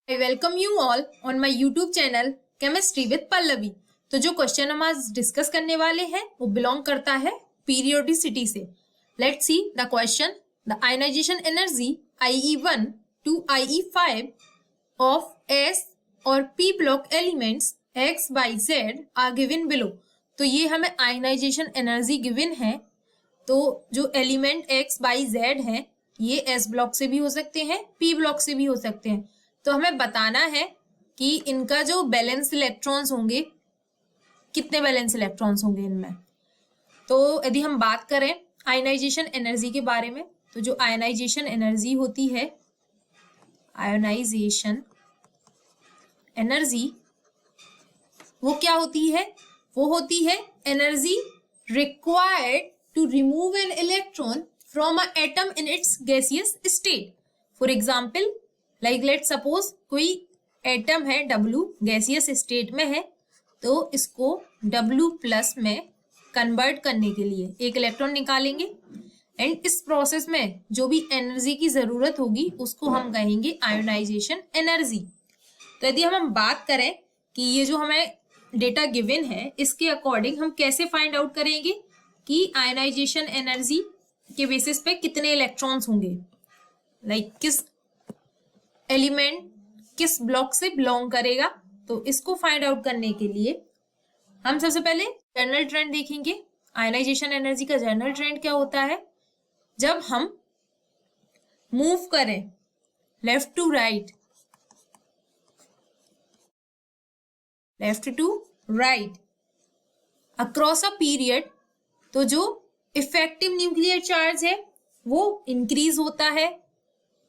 I welcome you all on my YouTube channel Chemistry with Pallavi। तो जो question हम आज डिस्कस करने वाले हैं वो बिलोंग करता है पीरियोडिसिटी से। Let's see the question. The ionization energy IE1 to IE5 of S और P block elements X, Y, Z are given below। तो ये हमें आयनाइजेशन एनर्जी गिवन है। तो जो एलिमेंट X, Y, Z है ये S ब्लॉक से भी हो सकते हैं, P ब्लॉक से भी हो सकते हैं। तो हमें बताना है कि इनका जो बैलेंस इलेक्ट्रॉन्स होंगे, कितने बैलेंस इलेक्ट्रॉन्स होंगे इनमें। तो यदि हम बात करें आयनाइजेशन एनर्जी के बारे में, तो जो आयनाइजेशन एनर्जी होती है, आयनाइजेशन एनर्जी वो क्या होती है? वो होती है energy required to remove an electron from a atom in its gaseous state. For example, like let suppose कोई एटम है W, गैसियस स्टेट में है, तो इसको W प्लस में कन्वर्ट करने के लिए एक इलेक्ट्रॉन निकालेंगे एंड इस प्रोसेस में जो भी एनर्जी की जरूरत होगी उसको हम कहेंगे आयोनाइजेशन एनर्जी। तो यदि हम बात करें कि ये जो हमें डेटा गिवन है इसके अकॉर्डिंग हम कैसे फाइंड आउट करेंगे कि आयोनाइजेशन एनर्जी के बेसिस पे कितने इलेक्ट्रॉन्स होंगे, लाइक किस एलिमेंट किस ब्लॉक से बिलोंग करेगा। तो इसको फाइंड आउट करने के लिए हम सबसे पहले जनरल ट्रेंड देखेंगे। आयनाइजेशन एनर्जी का जनरल ट्रेंड क्या होता है? जब हम मूव करें left to right, left to right across a period, तो जो इफेक्टिव न्यूक्लियर चार्ज है वो इंक्रीज होता है,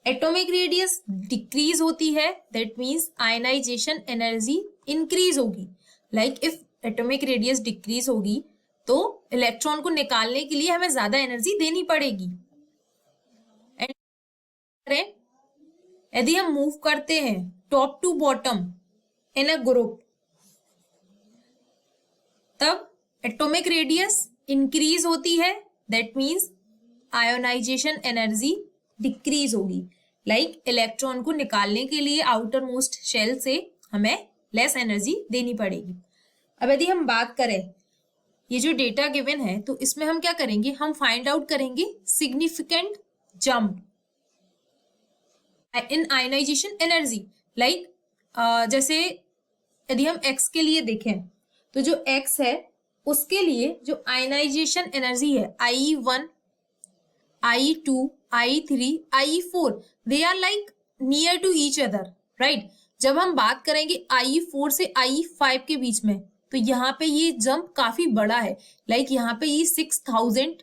एटॉमिक रेडियस डिक्रीज होती है, that means ionization energy increase होगी। Like if atomic radius decrease होगी तो इलेक्ट्रॉन को निकालने के लिए हमें ज्यादा एनर्जी देनी पड़ेगी। यदि हम मूव करते हैं top to bottom in a group, तब एटॉमिक रेडियस इंक्रीज होती है, that means ionization energy decrease होगी। लाइक इलेक्ट्रॉन को निकालने के लिए आउटर मोस्ट शेल से हमें लेस एनर्जी देनी पड़ेगी। अब यदि हम बात करें ये जो डेटा गिवन है, तो इसमें हम क्या करेंगे, हम फाइंड आउट करेंगे significant jump in ionization energy. Like जैसे यदि हम X के लिए देखें तो जो X है उसके लिए जो आयनाइजेशन एनर्जी है IE1, IE2, IE3, IE4, they are like near to each other, right. जब हम बात करेंगे IE4 से IE5 के बीच में, तो यहाँ पे ये जंप काफी बड़ा है। लाइक यहाँ पे ये 6000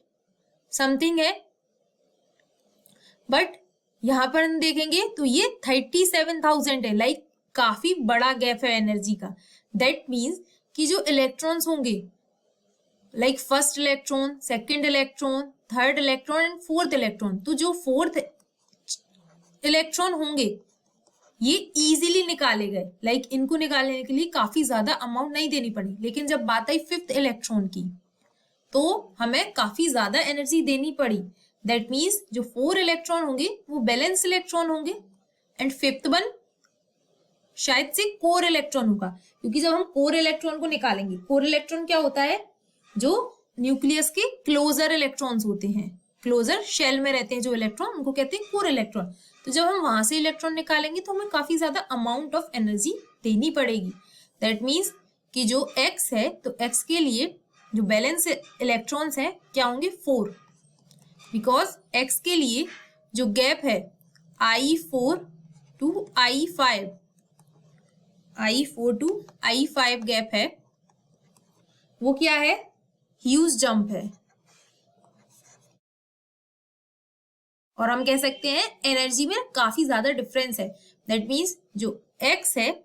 समथिंग है, बट यहाँ पर हम देखेंगे तो ये 37,000 है। लाइक काफी बड़ा गैप है एनर्जी का। दैट मीन्स कि जो इलेक्ट्रॉन्स होंगे, like first electron, second electron, third electron and fourth electron, तो जो फोर्थ इलेक्ट्रॉन होंगे ये इजीली निकाले गए। लाइक इनको निकालने के लिए काफी ज्यादा अमाउंट नहीं देनी पड़ी। लेकिन जब बात आई फिफ्थ इलेक्ट्रॉन की तो हमें काफी ज्यादा एनर्जी देनी पड़ी। दैट मीन्स जो 4 इलेक्ट्रॉन होंगे वो बैलेंस इलेक्ट्रॉन होंगे एंड फिफ्थ वन शायद से कोर इलेक्ट्रॉन होगा, क्योंकि जब हम कोर इलेक्ट्रॉन को निकालेंगे, कोर इलेक्ट्रॉन क्या होता है, जो न्यूक्लियस के क्लोजर इलेक्ट्रॉन्स होते हैं, क्लोजर शेल में रहते हैं जो इलेक्ट्रॉन, उनको कहते हैं कोर इलेक्ट्रॉन। तो जब हम वहां से इलेक्ट्रॉन निकालेंगे तो हमें काफी ज्यादा अमाउंट ऑफ एनर्जी देनी पड़ेगी। दैट मीन्स कि जो X है, तो X के लिए जो बैलेंस इलेक्ट्रॉन्स है क्या होंगे, 4, बिकॉज X के लिए जो गैप है IE4 to IE5, IE4 to IE5 gap है, वो क्या है, ह्यूज जंप है। और हम कह सकते हैं एनर्जी में काफी ज्यादा डिफरेंस है। दैट मीन्स जो X है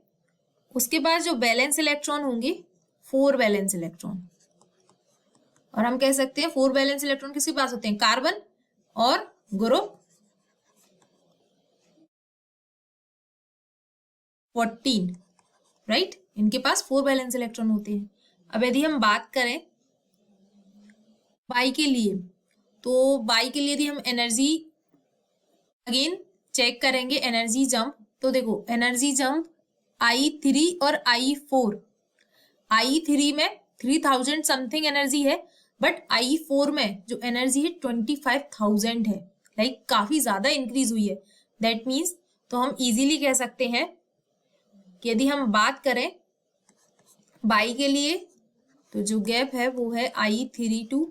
उसके पास जो बैलेंस इलेक्ट्रॉन होंगे 4 बैलेंस इलेक्ट्रॉन, और हम कह सकते हैं 4 बैलेंस इलेक्ट्रॉन किसके पास होते हैं, कार्बन और ग्रुप 14, राइट, इनके पास 4 बैलेंस इलेक्ट्रॉन होते हैं। अब यदि हम बात करें बाई के लिए, तो बाई के लिए यदि हम एनर्जी अगेन चेक करेंगे, एनर्जी जंप तो देखो एनर्जी जंप I3 और I4, I3 में 3000 समथिंग एनर्जी है, बट I4 में जो एनर्जी है 25,000 है, लाइक काफी ज्यादा इंक्रीज हुई है। दैट मीन्स तो हम इजीली कह सकते हैं कि यदि हम बात करें बाई के लिए, तो जो गैप है वो है I3 to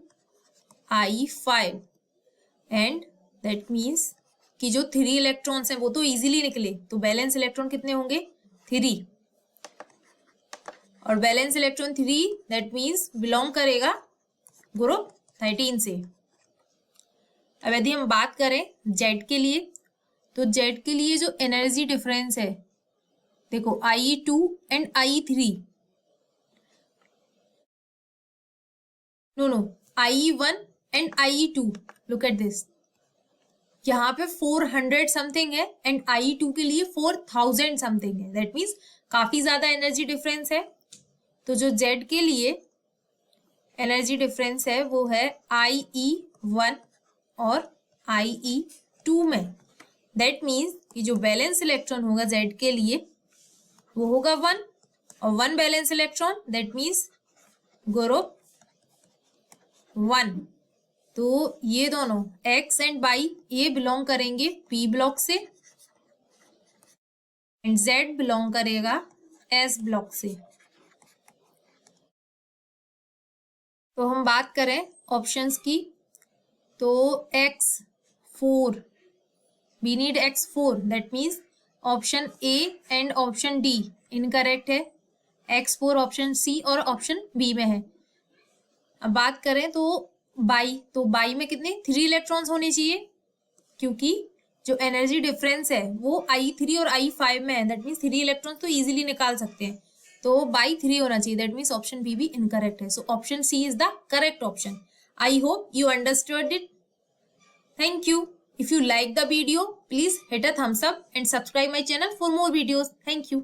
I5, and that means कि जो 3 इलेक्ट्रॉन्स हैं वो तो इजीली निकले, तो बैलेंस इलेक्ट्रॉन कितने होंगे 3, और balance electron 3 that means belong करेगा ग्रुप 13 से। अब यदि हम बात करें जेड के लिए, तो जेड के लिए जो एनर्जी डिफरेंस है देखो I2 and I3, no I1 and I2, look at this, यहाँ पे 400 समथिंग है एंड I2 के लिए 4000 समथिंग है, दैट मीन्स काफी ज्यादा एनर्जी डिफरेंस है। तो जो जेड के लिए एनर्जी डिफरेंस है वो है IE1 और IE2 में, दैट मीन्स कि जो बैलेंस इलेक्ट्रॉन होगा जेड के लिए वो होगा 1, और 1 valence electron that means group 1। तो ये दोनों एक्स एंड वाई ये बिलोंग करेंगे पी ब्लॉक से, एंड जेड बिलोंग करेगा एस ब्लॉक से। तो हम बात करें ऑप्शंस की, तो X4, we need X4, that means option A and option D incorrect है, X4 ऑप्शन सी और ऑप्शन बी में है। अब बात करें तो बाई में कितने 3 इलेक्ट्रॉन्स होने चाहिए, क्योंकि जो एनर्जी डिफरेंस है वो I3 और I5 में है, दैट मीन्स 3 इलेक्ट्रॉन्स तो इजीली निकाल सकते हैं, तो बाई 3 होना चाहिए, दैट मीन्स ऑप्शन बी भी इनकरेक्ट है। So option C is the correct option. I hope you understood it. Thank you. If you like the video, please hit a thumbs up and subscribe my channel for more videos. Thank you.